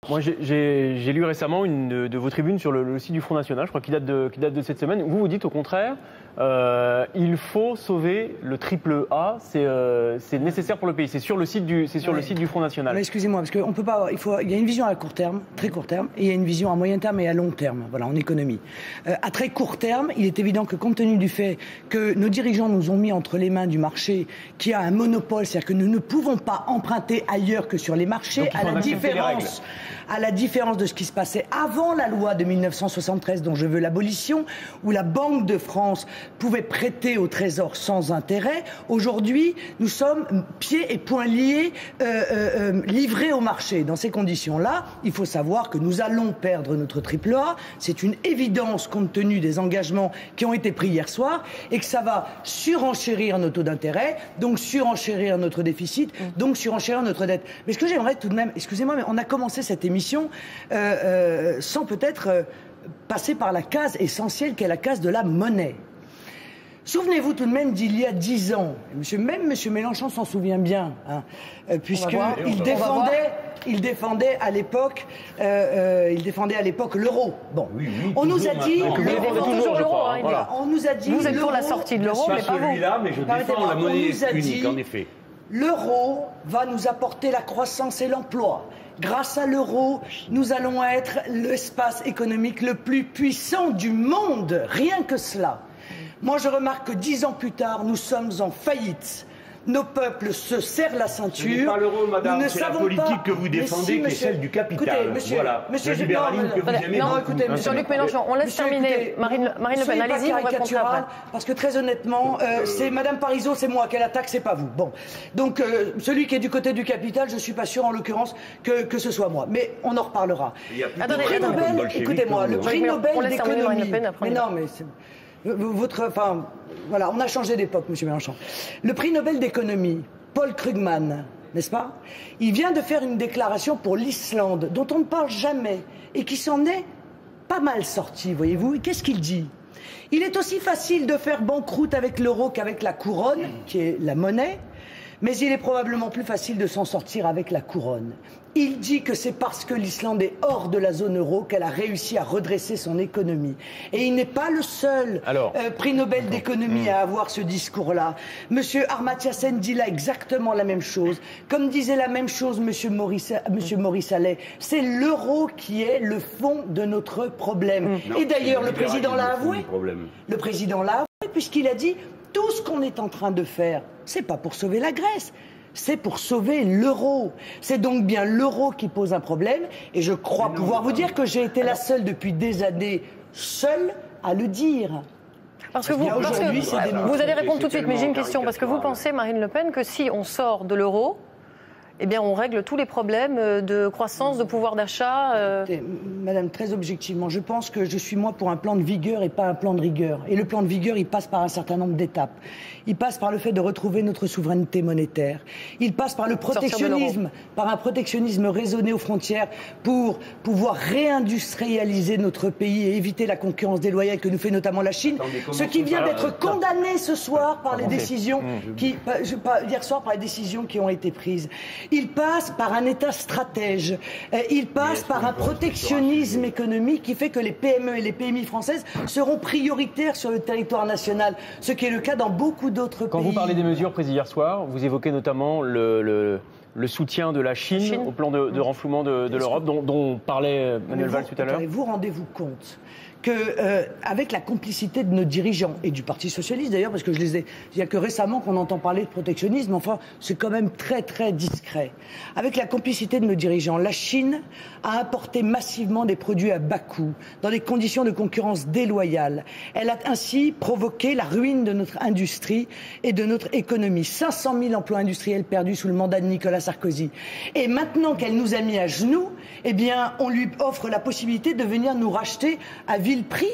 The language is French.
Moi, j'ai lu récemment une de vos tribunes sur le site du Front National, je crois qu'il date de cette semaine. Vous dites au contraire, il faut sauver le triple A, c'est nécessaire pour le pays. C'est sur le site du Front National. Mais excusez-moi, parce qu'on peut pas. Il y a une vision à court terme, très court terme, et il y a une vision à moyen terme et à long terme. Voilà, en économie. À très court terme, il est évident que compte tenu du fait que nos dirigeants nous ont mis entre les mains du marché, qui a un monopole, c'est-à-dire que nous ne pouvons pas emprunter ailleurs que sur les marchés, à la différence de ce qui se passait avant la loi de 1973 dont je veux l'abolition, où la Banque de France pouvait prêter au Trésor sans intérêt. Aujourd'hui, nous sommes pieds et poings liés, livrés au marché. Dans ces conditions-là, il faut savoir que nous allons perdre notre triple A. C'est une évidence compte tenu des engagements qui ont été pris hier soir, et que ça va surenchérir nos taux d'intérêt, donc surenchérir notre déficit, donc surenchérir notre dette. Mais ce que j'aimerais tout de même, excusez-moi, mais on a commencé cette émission sans peut-être passer par la case essentielle qu'est la case de la monnaie. Souvenez-vous tout de même d'il y a 10 ans, même M. Mélenchon s'en souvient bien, hein, puisqu'il défendait à l'époque l'euro. Bon, oui, on nous a dit toujours l'euro. On nous a dit vous êtes pour la sortie de l'euro, mais pas vous. Celui-là, mais je défends la monnaie unique, en effet. L'euro va nous apporter la croissance et l'emploi. Grâce à l'euro, nous allons être l'espace économique le plus puissant du monde. Rien que cela. Moi, je remarque que 10 ans plus tard, nous sommes en faillite. Nos peuples se serrent la ceinture. Ce n'est pas l'euro, madame, c'est la politique que vous défendez, qui est celle du capital. Voilà, le libéralisme que vous aimez. Non, écoutez, Jean-Luc Mélenchon, on laisse terminer Marine Le Pen. Allez-y, vous répondrez après. Parce que très honnêtement, c'est Madame Parizeau, c'est moi qu'elle attaque, c'est pas vous. Bon, donc celui qui est du côté du capital, je suis pas sûr en l'occurrence que ce soit moi. Mais on en reparlera. Attendez, écoutez-moi, le prix Nobel d'économie. Mais non, mais voilà, on a changé d'époque, Monsieur Mélenchon. Le prix Nobel d'économie, Paul Krugman, n'est-ce pas? Il vient de faire une déclaration pour l'Islande, dont on ne parle jamais, et qui s'en est pas mal sorti, voyez-vous. Et qu'est-ce qu'il dit? Il est aussi facile de faire banqueroute avec l'euro qu'avec la couronne, qui est la monnaie, mais il est probablement plus facile de s'en sortir avec la couronne. Il dit que c'est parce que l'Islande est hors de la zone euro qu'elle a réussi à redresser son économie. Et il n'est pas le seul prix Nobel d'économie à avoir ce discours-là. Monsieur Amartya Sen dit là exactement la même chose. Comme disait la même chose Monsieur Maurice Allais, c'est l'euro qui est le fond de notre problème. Et d'ailleurs, le président l'a avoué. Le président l'a avoué puisqu'il a dit tout ce qu'on est en train de faire, c'est pas pour sauver la Grèce. C'est pour sauver l'euro. C'est donc bien l'euro qui pose un problème. Et je crois pouvoir vous dire que j'ai été la seule depuis des années, seule à le dire. Parce que vous allez répondre tout de suite, mais j'ai une question. Parce que vous pensez, Marine Le Pen, que si on sort de l'euro, eh bien, on règle tous les problèmes de croissance, de pouvoir d'achat. Madame, très objectivement, je pense que je suis moi pour un plan de vigueur et pas un plan de rigueur. Et le plan de vigueur, il passe par un certain nombre d'étapes. Il passe par le fait de retrouver notre souveraineté monétaire. Il passe par le protectionnisme, par un protectionnisme raisonné aux frontières pour pouvoir réindustrialiser notre pays et éviter la concurrence déloyale que nous fait notamment la Chine. Ce qui vient d'être condamné ce soir par les décisions hier soir par les décisions qui ont été prises. Il passe par un État stratège. Il passe par un protectionnisme économique qui fait que les PME et les PMI françaises seront prioritaires sur le territoire national, ce qui est le cas dans beaucoup d'autres pays. Quand vous parlez des mesures prises hier soir, vous évoquez notamment le soutien de la Chine au plan de renflouement de l'Europe, dont parlait Manuel Valls tout à l'heure. Vous rendez-vous compte qu'avec la complicité de nos dirigeants, et du Parti Socialiste d'ailleurs, parce que il n'y a que récemment qu'on entend parler de protectionnisme, enfin c'est quand même très très discret. Avec la complicité de nos dirigeants, la Chine a importé massivement des produits à bas coût, dans des conditions de concurrence déloyales. Elle a ainsi provoqué la ruine de notre industrie et de notre économie. 500 000 emplois industriels perdus sous le mandat de Nicolas Sarkozy. Et maintenant qu'elle nous a mis à genoux, eh bien on lui offre la possibilité de venir nous racheter à vil prix